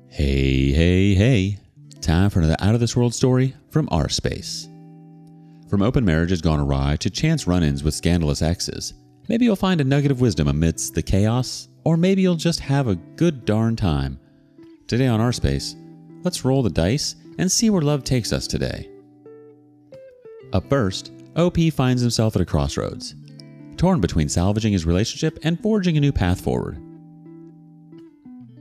Hey. Time for another out-of-this-world story from rSpace. From open marriages gone awry to chance run-ins with scandalous exes, maybe you'll find a nugget of wisdom amidst the chaos, or maybe you'll just have a good darn time. Today on rSpace, let's roll the dice and see where love takes us today. Up first, OP finds himself at a crossroads, torn between salvaging his relationship and forging a new path forward.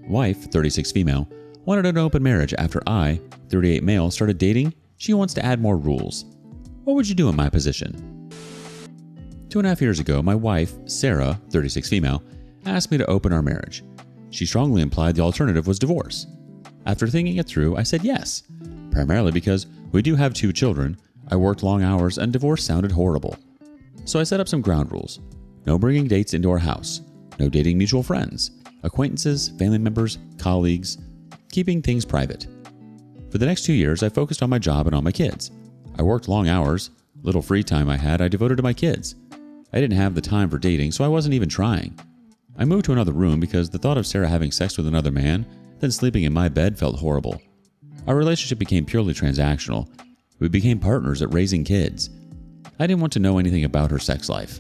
Wife, 36 female, wanted an open marriage after I, 38 male, started dating. She wants to add more rules. What would you do in my position? 2.5 years ago, my wife, Sarah, 36 female, asked me to open our marriage. She strongly implied the alternative was divorce. After thinking it through, I said yes, primarily because we do have 2 children, I worked long hours, and divorce sounded horrible. So I set up some ground rules. No bringing dates into our house. No dating mutual friends, acquaintances, family members, colleagues, keeping things private. For the next 2 years, I focused on my job and on my kids. I worked long hours. Little free time I had, I devoted to my kids. I didn't have the time for dating, so I wasn't even trying. I moved to another room because the thought of Sarah having sex with another man, then sleeping in my bed, felt horrible. Our relationship became purely transactional. We became partners at raising kids. I didn't want to know anything about her sex life.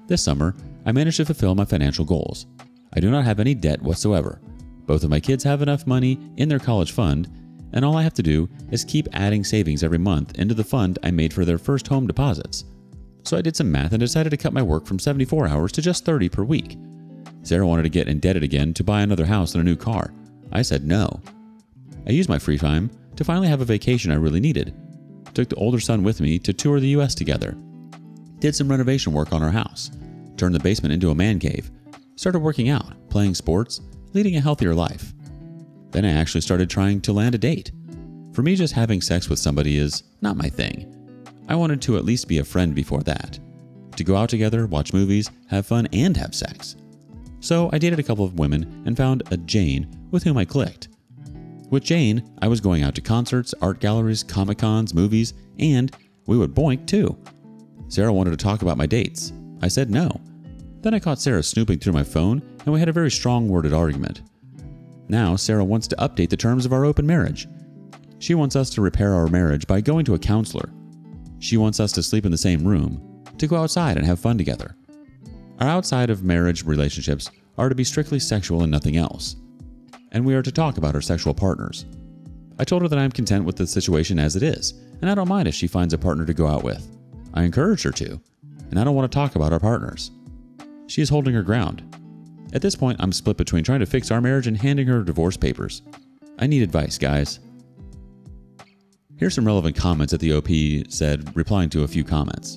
This summer, I managed to fulfill my financial goals. I do not have any debt whatsoever. Both of my kids have enough money in their college fund, and all I have to do is keep adding savings every month into the fund I made for their first home deposits. So I did some math and decided to cut my work from 74 hours to just 30 per week. Sarah wanted to get indebted again to buy another house and a new car. I said no. I used my free time to finally have a vacation I really needed. Took the older son with me to tour the US together. Did some renovation work on our house. Turned the basement into a man cave. Started working out, playing sports, leading a healthier life. Then I actually started trying to land a date. For me, just having sex with somebody is not my thing. I wanted to at least be a friend before that. To go out together, watch movies, have fun, and have sex. So I dated a couple of women and found a Jane with whom I clicked. With Jane, I was going out to concerts, art galleries, Comic-Cons, movies, and we would boink too. Sarah wanted to talk about my dates. I said no. Then I caught Sarah snooping through my phone, and we had a very strong-worded argument. Now, Sarah wants to update the terms of our open marriage. She wants us to repair our marriage by going to a counselor. She wants us to sleep in the same room, to go outside and have fun together. Our outside of marriage relationships are to be strictly sexual and nothing else. And we are to talk about our sexual partners. I told her that I am content with the situation as it is, and I don't mind if she finds a partner to go out with. I encourage her to, and I don't want to talk about our partners. She is holding her ground. At this point, I'm split between trying to fix our marriage and handing her divorce papers. I need advice, guys. Here's some relevant comments that the OP said, replying to a few comments.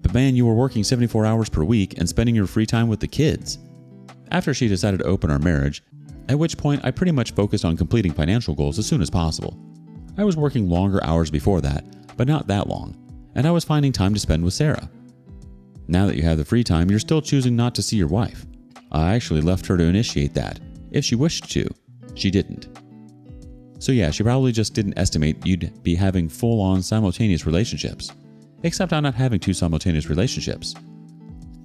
But man, you were working 74 hours per week and spending your free time with the kids. After she decided to open our marriage, at which point I pretty much focused on completing financial goals as soon as possible. I was working longer hours before that, but not that long, and I was finding time to spend with Sarah. Now that you have the free time, you're still choosing not to see your wife. I actually left her to initiate that, if she wished to. She didn't. So yeah, she probably just didn't estimate you'd be having full-on simultaneous relationships. Except I'm not having 2 simultaneous relationships.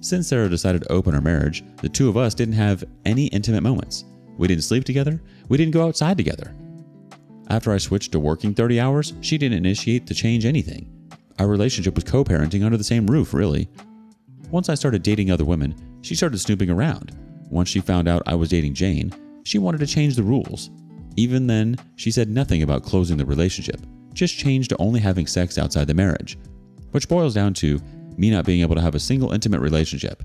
Since Sarah decided to open our marriage, the 2 of us didn't have any intimate moments. We didn't sleep together. We didn't go outside together. After I switched to working 30 hours, she didn't initiate to change anything. Our relationship was co-parenting under the same roof, really. Once I started dating other women, she started snooping around. Once she found out I was dating Jane, she wanted to change the rules. Even then, she said nothing about closing the relationship, just changed to only having sex outside the marriage, which boils down to me not being able to have a single intimate relationship.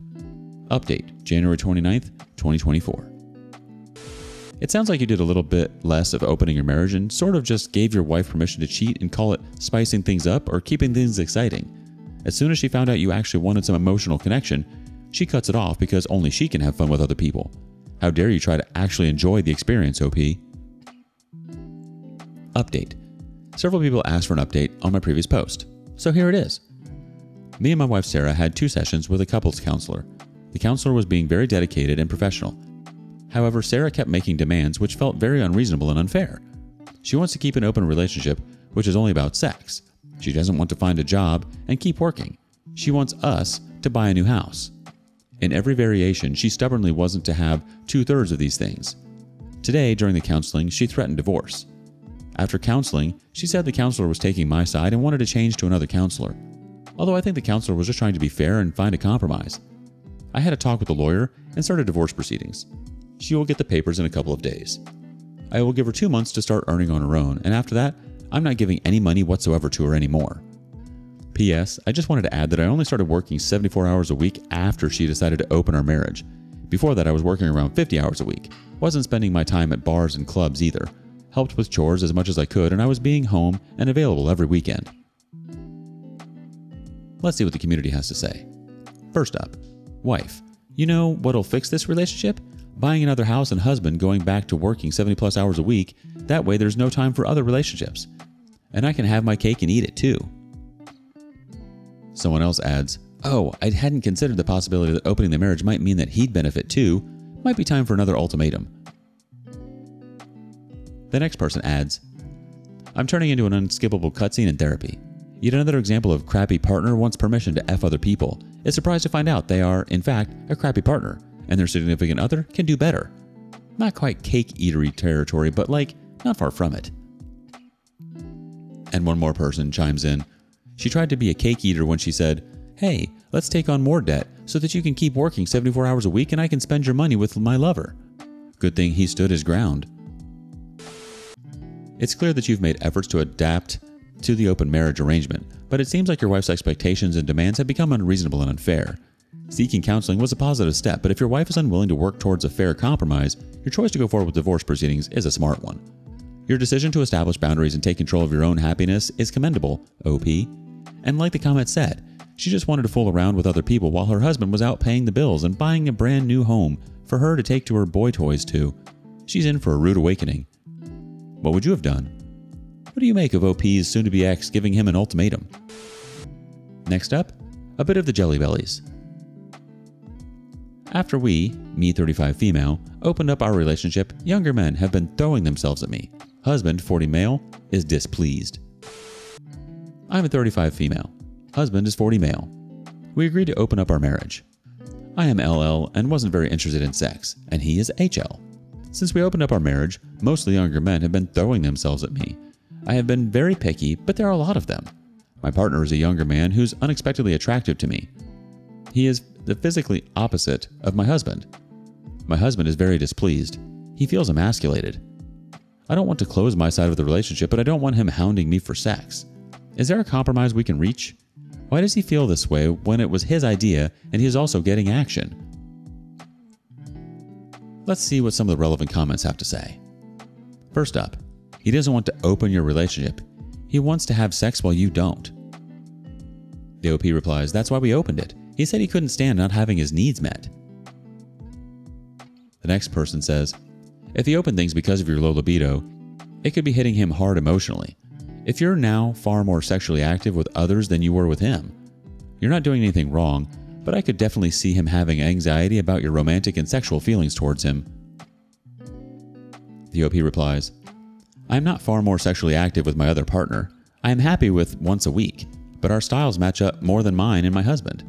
Update, January 29th, 2024. It sounds like you did a little bit less of opening your marriage and sort of just gave your wife permission to cheat and call it spicing things up or keeping things exciting. As soon as she found out you actually wanted some emotional connection, she cuts it off because only she can have fun with other people. How dare you try to actually enjoy the experience, OP? Update. Several people asked for an update on my previous post, so here it is. Me and my wife Sarah had 2 sessions with a couples counselor. The counselor was being very dedicated and professional. However, Sarah kept making demands which felt very unreasonable and unfair. She wants to keep an open relationship, which is only about sex. She doesn't want to find a job and keep working. She wants us to buy a new house. In every variation, she stubbornly wasn't to have 2/3 of these things. Today, during the counseling, she threatened divorce. After counseling, she said the counselor was taking my side and wanted to change to another counselor. Although I think the counselor was just trying to be fair and find a compromise. I had a talk with the lawyer and started divorce proceedings. She will get the papers in a couple of days. I will give her 2 months to start earning on her own, and after that, I'm not giving any money whatsoever to her anymore. P.S. I just wanted to add that I only started working 74 hours a week after she decided to open our marriage. Before that, I was working around 50 hours a week. Wasn't spending my time at bars and clubs either. Helped with chores as much as I could, and I was being home and available every weekend. Let's see what the community has to say. First up, wife. You know what'll fix this relationship? Buying another house and husband going back to working 70 plus hours a week. That way there's no time for other relationships. And I can have my cake and eat it too. Someone else adds, oh, I hadn't considered the possibility that opening the marriage might mean that he'd benefit too. Might be time for another ultimatum. The next person adds, I'm turning into an unskippable cutscene in therapy. Yet another example of crappy partner wants permission to F other people. Is surprised to find out they are, in fact, a crappy partner, and their significant other can do better. Not quite cake eatery territory, but not far from it. And one more person chimes in. She tried to be a cake eater when she said, hey, let's take on more debt so that you can keep working 74 hours a week and I can spend your money with my lover. Good thing he stood his ground. It's clear that you've made efforts to adapt to the open marriage arrangement, but it seems like your wife's expectations and demands have become unreasonable and unfair. Seeking counseling was a positive step, but if your wife is unwilling to work towards a fair compromise, your choice to go forward with divorce proceedings is a smart one. Your decision to establish boundaries and take control of your own happiness is commendable, OP. And like the comment said, she just wanted to fool around with other people while her husband was out paying the bills and buying a brand new home for her to take to her boy toys to. She's in for a rude awakening. What would you have done? What do you make of OP's soon-to-be ex giving him an ultimatum? Next up, a bit of the Jelly Bellies. After we, me 35 female, opened up our relationship, younger men have been throwing themselves at me. Husband, 40 male, is displeased. I'm a 35 female. Husband is 40 male. We agreed to open up our marriage. I am LL and wasn't very interested in sex, and he is HL. Since we opened up our marriage, mostly younger men have been throwing themselves at me. I have been very picky, but there are a lot of them. My partner is a younger man who's unexpectedly attractive to me. He is the physically opposite of my husband. My husband is very displeased. He feels emasculated. I don't want to close my side of the relationship, but I don't want him hounding me for sex. Is there a compromise we can reach? Why does he feel this way when it was his idea and he is also getting action? Let's see what some of the relevant comments have to say. First up, he doesn't want to open your relationship. He wants to have sex while you don't. The OP replies, that's why we opened it. He said he couldn't stand not having his needs met. The next person says, if he opened things because of your low libido, it could be hitting him hard emotionally. If you're now far more sexually active with others than you were with him, you're not doing anything wrong, but I could definitely see him having anxiety about your romantic and sexual feelings towards him. The OP replies, I am not far more sexually active with my other partner. I am happy with once a week, but our styles match up more than mine and my husband.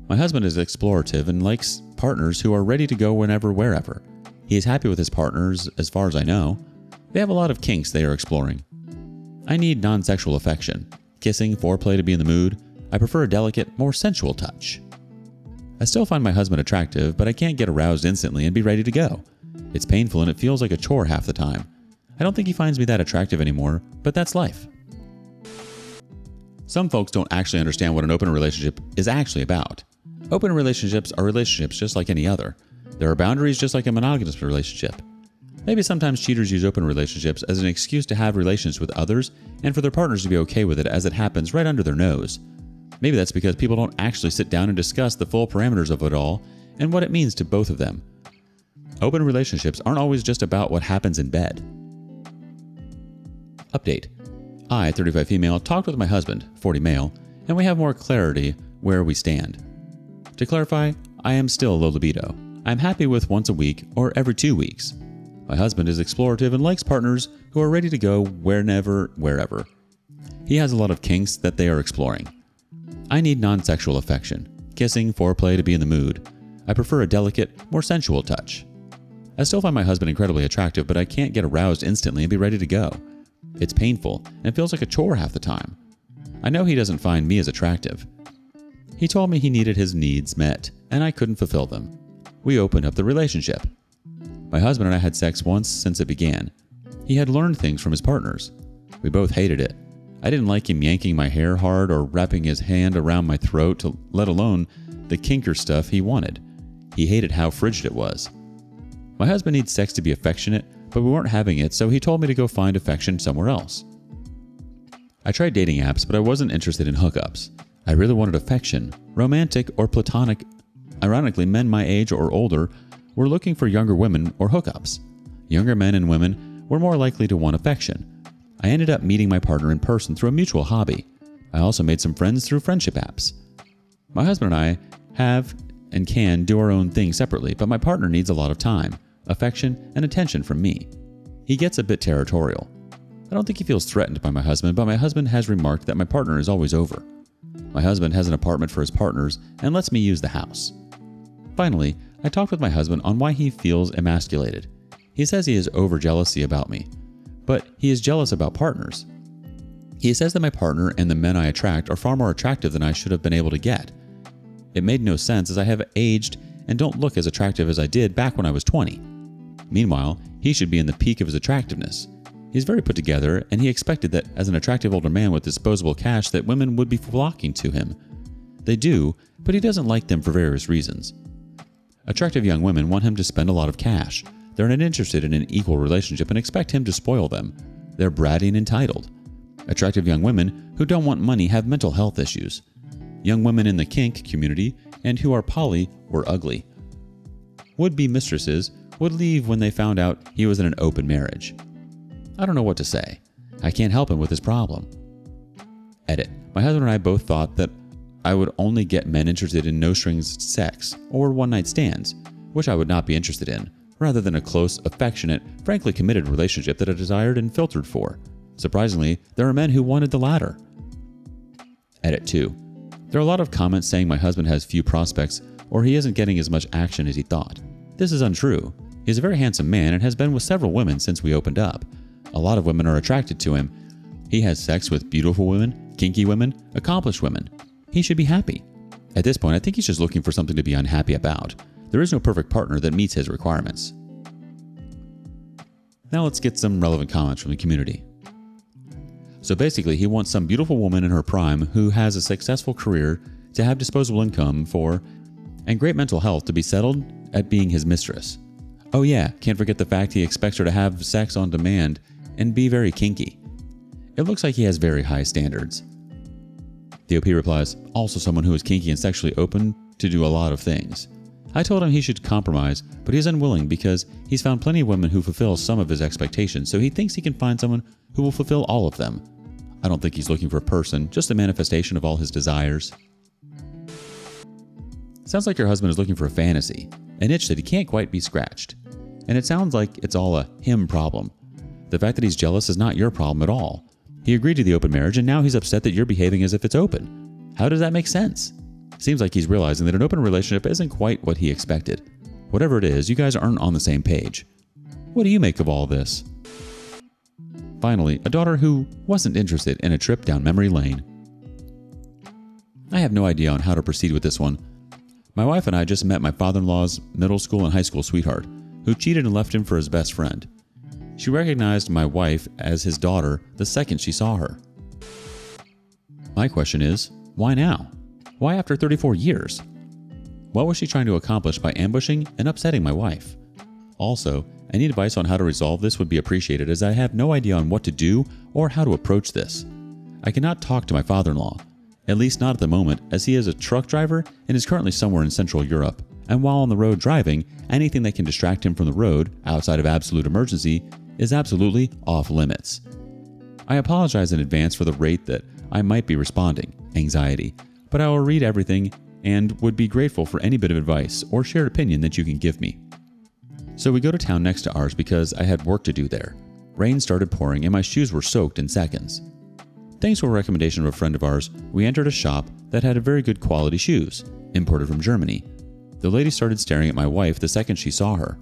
My husband is explorative and likes partners who are ready to go whenever, wherever. He is happy with his partners as far as I know. They have a lot of kinks they are exploring. I need non-sexual affection, kissing, foreplay to be in the mood. I prefer a delicate, more sensual touch. I still find my husband attractive, but I can't get aroused instantly and be ready to go. It's painful and it feels like a chore half the time. I don't think he finds me that attractive anymore, but that's life. Some folks don't actually understand what an open relationship is actually about. Open relationships are relationships just like any other. There are boundaries just like a monogamous relationship. Maybe sometimes cheaters use open relationships as an excuse to have relations with others and for their partners to be okay with it as it happens right under their nose. Maybe that's because people don't actually sit down and discuss the full parameters of it all and what it means to both of them. Open relationships aren't always just about what happens in bed. Update. I, 35 female, talked with my husband, 40 male, and we have more clarity where we stand. To clarify, I am still low libido. I'm happy with once a week or every 2 weeks. My husband is explorative and likes partners who are ready to go whenever, wherever. He has a lot of kinks that they are exploring. I need non-sexual affection, kissing, foreplay to be in the mood. I prefer a delicate, more sensual touch. I still find my husband incredibly attractive, but I can't get aroused instantly and be ready to go. It's painful, and it feels like a chore half the time. I know he doesn't find me as attractive. He told me he needed his needs met, and I couldn't fulfill them. We opened up the relationship. My husband and I had sex once since it began. He had learned things from his partners. We both hated it. I didn't like him yanking my hair hard or wrapping his hand around my throat, let alone the kinker stuff he wanted. He hated how frigid it was. My husband needs sex to be affectionate, but we weren't having it, so he told me to go find affection somewhere else. I tried dating apps, but I wasn't interested in hookups. I really wanted affection, romantic or platonic. Ironically, men my age or older were looking for younger women or hookups. Younger men and women were more likely to want affection. I ended up meeting my partner in person through a mutual hobby. I also made some friends through friendship apps. My husband and I have and can do our own thing separately, but my partner needs a lot of time, affection, and attention from me. He gets a bit territorial. I don't think he feels threatened by my husband, but my husband has remarked that my partner is always over. My husband has an apartment for his partners and lets me use the house. Finally, I talked with my husband on why he feels emasculated. He says he is over jealousy about me, but he is jealous about partners. He says that my partner and the men I attract are far more attractive than I should have been able to get. It made no sense as I have aged and don't look as attractive as I did back when I was 20. Meanwhile, he should be in the peak of his attractiveness. He's very put together, and he expected that as an attractive older man with disposable cash that women would be flocking to him. They do, but he doesn't like them for various reasons. Attractive young women want him to spend a lot of cash. They're not interested in an equal relationship and expect him to spoil them. They're bratty and entitled. Attractive young women who don't want money have mental health issues. Young women in the kink community and who are poly were ugly. Would-be mistresses would leave when they found out he was in an open marriage. I don't know what to say. I can't help him with his problem. Edit. My husband and I both thought that I would only get men interested in no-strings sex or one-night stands, which I would not be interested in, rather than a close, affectionate, frankly committed relationship that I desired and filtered for. Surprisingly, there are men who wanted the latter. Edit 2. There are a lot of comments saying my husband has few prospects or he isn't getting as much action as he thought. This is untrue. He is a very handsome man and has been with several women since we opened up. A lot of women are attracted to him. He has sex with beautiful women, kinky women, accomplished women. He should be happy. At this point, I think he's just looking for something to be unhappy about. There is no perfect partner that meets his requirements. Now let's get some relevant comments from the community. So basically, he wants some beautiful woman in her prime who has a successful career to have disposable income for and great mental health to be settled at being his mistress. Oh yeah, can't forget the fact he expects her to have sex on demand and be very kinky. It looks like he has very high standards. The OP replies, also someone who is kinky and sexually open to do a lot of things. I told him he should compromise, but he is unwilling because he's found plenty of women who fulfill some of his expectations, so he thinks he can find someone who will fulfill all of them. I don't think he's looking for a person, just a manifestation of all his desires. Sounds like your husband is looking for a fantasy, an itch that he can't quite be scratched. And it sounds like it's all a him problem. The fact that he's jealous is not your problem at all. He agreed to the open marriage and now he's upset that you're behaving as if it's open. How does that make sense? Seems like he's realizing that an open relationship isn't quite what he expected. Whatever it is, you guys aren't on the same page. What do you make of all this? Finally, a daughter who wasn't interested in a trip down memory lane. I have no idea on how to proceed with this one. My wife and I just met my father-in-law's middle school and high school sweetheart, who cheated and left him for his best friend. She recognized my wife as his daughter the second she saw her. My question is, why now? Why after 34 years? What was she trying to accomplish by ambushing and upsetting my wife? Also, any advice on how to resolve this would be appreciated as I have no idea on what to do or how to approach this. I cannot talk to my father-in-law, at least not at the moment, as he is a truck driver and is currently somewhere in Central Europe, and while on the road driving, anything that can distract him from the road outside of absolute emergency is absolutely off limits. I apologize in advance for the rate that I might be responding, anxiety, but I will read everything and would be grateful for any bit of advice or shared opinion that you can give me. So we go to town next to ours because I had work to do there. Rain started pouring and my shoes were soaked in seconds. Thanks to a recommendation of a friend of ours, we entered a shop that had very good quality shoes, imported from Germany. The lady started staring at my wife the second she saw her.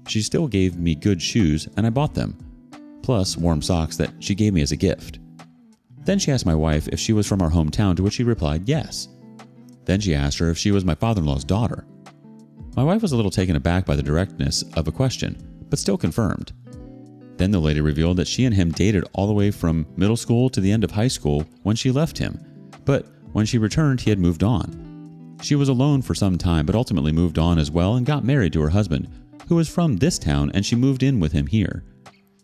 She still gave me good shoes and I bought them, plus warm socks that she gave me as a gift. Then she asked my wife if she was from our hometown, to which she replied yes. Then she asked her if she was my father-in-law's daughter. My wife was a little taken aback by the directness of a question, but still confirmed. Then the lady revealed that she and him dated all the way from middle school to the end of high school when she left him, but when she returned he had moved on. She was alone for some time but ultimately moved on as well and got married to her husband, who was from this town, and she moved in with him here.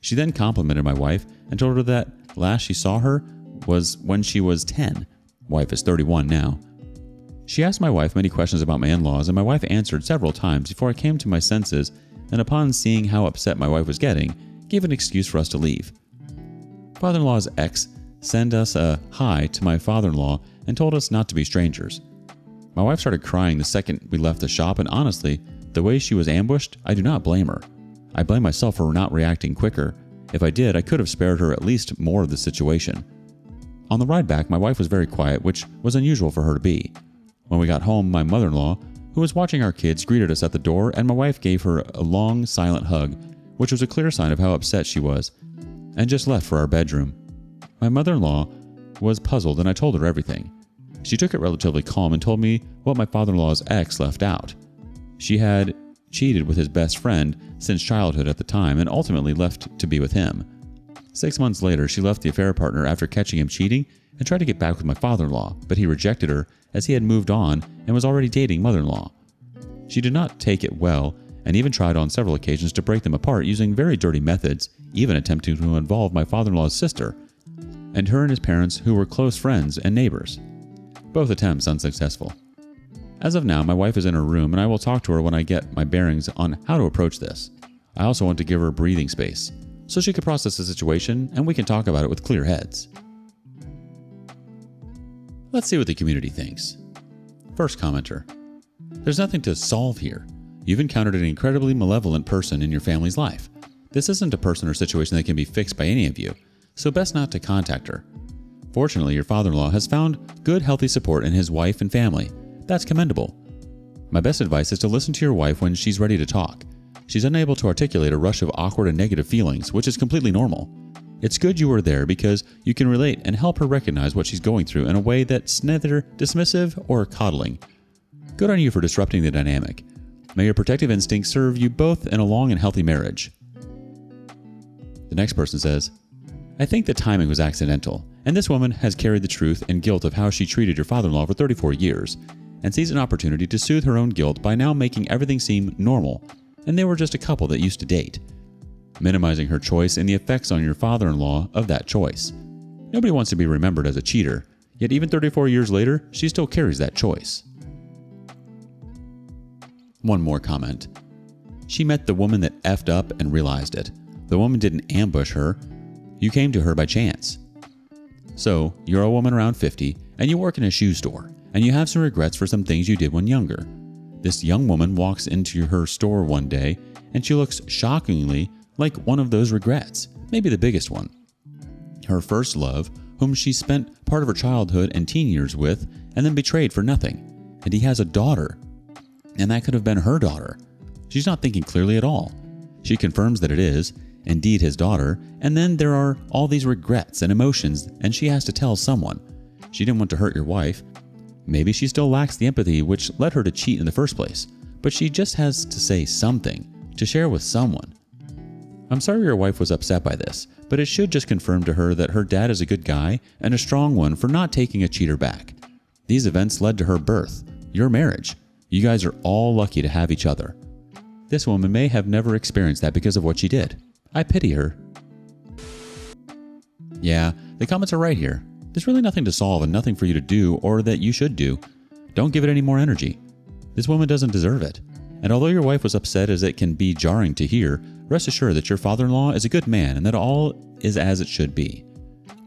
She then complimented my wife and told her that last she saw her was when she was 10. Wife is 31 now. She asked my wife many questions about my in-laws, and my wife answered several times before I came to my senses, and upon seeing how upset my wife was getting, gave an excuse for us to leave. Father-in-law's ex sent us a hi to my father-in-law and told us not to be strangers. My wife started crying the second we left the shop, and honestly, the way she was ambushed, I do not blame her. I blame myself for not reacting quicker. If I did, I could have spared her at least more of the situation. On the ride back, my wife was very quiet, which was unusual for her to be. When we got home, my mother-in-law, who was watching our kids, greeted us at the door, and my wife gave her a long, silent hug, which was a clear sign of how upset she was, and just left for our bedroom. My mother-in-law was puzzled, and I told her everything. She took it relatively calm and told me what my father-in-law's ex left out. She had cheated with his best friend since childhood at the time and ultimately left to be with him. 6 months later, she left the affair partner after catching him cheating and tried to get back with my father-in-law, but he rejected her as he had moved on and was already dating mother-in-law. She did not take it well and even tried on several occasions to break them apart using very dirty methods, even attempting to involve my father-in-law's sister and her and his parents, who were close friends and neighbors. Both attempts unsuccessful. As of now, my wife is in her room and I will talk to her when I get my bearings on how to approach this. I also want to give her breathing space so she can process the situation and we can talk about it with clear heads. Let's see what the community thinks. First commenter. There's nothing to solve here. You've encountered an incredibly malevolent person in your family's life. This isn't a person or situation that can be fixed by any of you, so best not to contact her. Fortunately, your father-in-law has found good, healthy support in his wife and family. That's commendable. My best advice is to listen to your wife when she's ready to talk. She's unable to articulate a rush of awkward and negative feelings, which is completely normal. It's good you are there because you can relate and help her recognize what she's going through in a way that's neither dismissive or coddling. Good on you for disrupting the dynamic. May your protective instincts serve you both in a long and healthy marriage. The next person says, I think the timing was accidental, and this woman has carried the truth and guilt of how she treated your father-in-law for 34 years, and sees an opportunity to soothe her own guilt by now making everything seem normal, and they were just a couple that used to date, minimizing her choice and the effects on your father-in-law of that choice. Nobody wants to be remembered as a cheater, yet even 34 years later, she still carries that choice. One more comment. She met the woman that effed up and realized it. The woman didn't ambush her. You came to her by chance. So, you're a woman around 50, and you work in a shoe store, and you have some regrets for some things you did when younger. This young woman walks into her store one day, and she looks shockingly like one of those regrets, maybe the biggest one. Her first love, whom she spent part of her childhood and teen years with, and then betrayed for nothing. And he has a daughter. And that could have been her daughter. She's not thinking clearly at all. She confirms that it is, indeed, his daughter, and then there are all these regrets and emotions, and she has to tell someone. She didn't want to hurt your wife. Maybe she still lacks the empathy which led her to cheat in the first place, but she just has to say something, to share with someone. I'm sorry your wife was upset by this, but it should just confirm to her that her dad is a good guy and a strong one for not taking a cheater back. These events led to her birth, your marriage. You guys are all lucky to have each other. This woman may have never experienced that because of what she did. I pity her. Yeah, the comments are right here. There's really nothing to solve and nothing for you to do or that you should do. Don't give it any more energy. This woman doesn't deserve it. And although your wife was upset as it can be jarring to hear, rest assured that your father-in-law is a good man and that all is as it should be.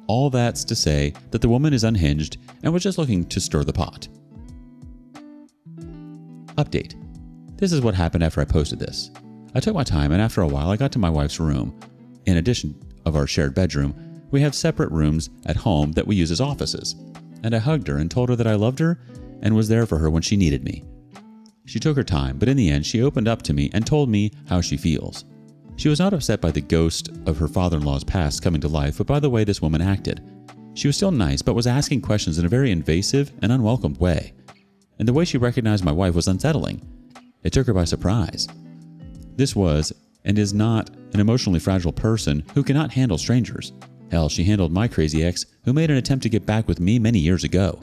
All that's to say that the woman is unhinged and was just looking to stir the pot. Update. This is what happened after I posted this. I took my time and after a while I got to my wife's room. In addition of our shared bedroom, we have separate rooms at home that we use as offices. And I hugged her and told her that I loved her and was there for her when she needed me. She took her time, but in the end, she opened up to me and told me how she feels. She was not upset by the ghost of her father-in-law's past coming to life, but by the way this woman acted. She was still nice, but was asking questions in a very invasive and unwelcomed way. And the way she recognized my wife was unsettling. It took her by surprise. This was, and is not, an emotionally fragile person who cannot handle strangers. Hell, she handled my crazy ex who made an attempt to get back with me many years ago.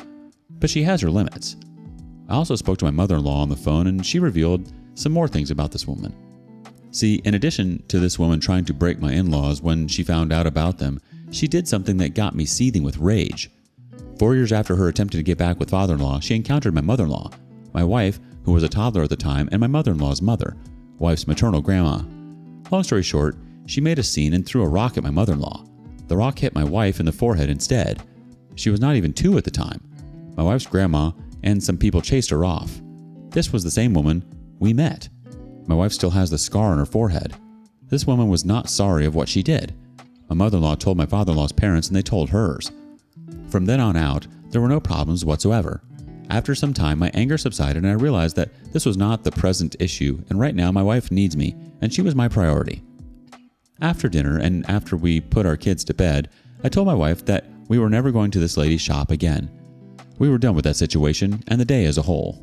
But she has her limits. I also spoke to my mother-in-law on the phone, and she revealed some more things about this woman. See, in addition to this woman trying to break my in-laws when she found out about them, she did something that got me seething with rage. 4 years after her attempting to get back with father-in-law, she encountered my mother-in-law, my wife, who was a toddler at the time, and my mother-in-law's mother, wife's maternal grandma. Long story short, she made a scene and threw a rock at my mother-in-law. The rock hit my wife in the forehead instead. She was not even 2 at the time. My wife's grandma and some people chased her off. This was the same woman we met. My wife still has the scar on her forehead. This woman was not sorry of what she did. My mother-in-law told my father-in-law's parents and they told hers. From then on out, there were no problems whatsoever. After some time, my anger subsided and I realized that this was not the present issue, and right now my wife needs me, and she was my priority. After dinner and after we put our kids to bed, I told my wife that we were never going to this lady's shop again. We were done with that situation and the day as a whole.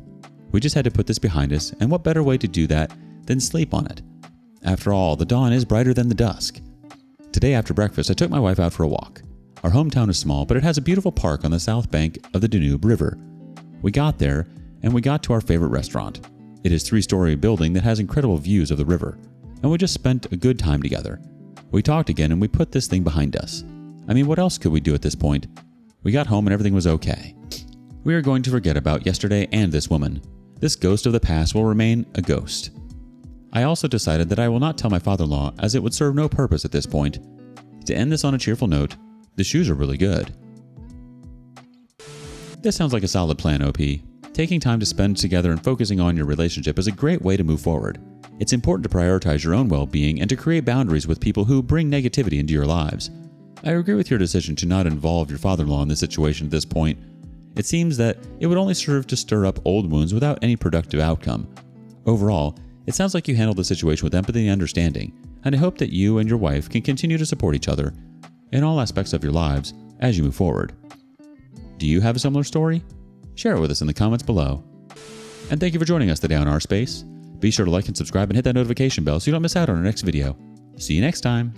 We just had to put this behind us, and what better way to do that than sleep on it? After all, the dawn is brighter than the dusk. Today after breakfast, I took my wife out for a walk. Our hometown is small, but it has a beautiful park on the south bank of the Danube River. We got there, and we got to our favorite restaurant. It is a 3-story building that has incredible views of the river, and we just spent a good time together. We talked again, and we put this thing behind us. I mean, what else could we do at this point? We got home and everything was okay. We are going to forget about yesterday and this woman. This ghost of the past will remain a ghost. I also decided that I will not tell my father-in-law, as it would serve no purpose at this point. To end this on a cheerful note, the shoes are really good. This sounds like a solid plan, OP. Taking time to spend together and focusing on your relationship is a great way to move forward. It's important to prioritize your own well-being and to create boundaries with people who bring negativity into your lives. I agree with your decision to not involve your father-in-law in this situation at this point. It seems that it would only serve to stir up old wounds without any productive outcome. Overall, it sounds like you handled the situation with empathy and understanding, and I hope that you and your wife can continue to support each other in all aspects of your lives as you move forward. Do you have a similar story? Share it with us in the comments below. And thank you for joining us today on rSpace. Be sure to like and subscribe and hit that notification bell so you don't miss out on our next video. See you next time.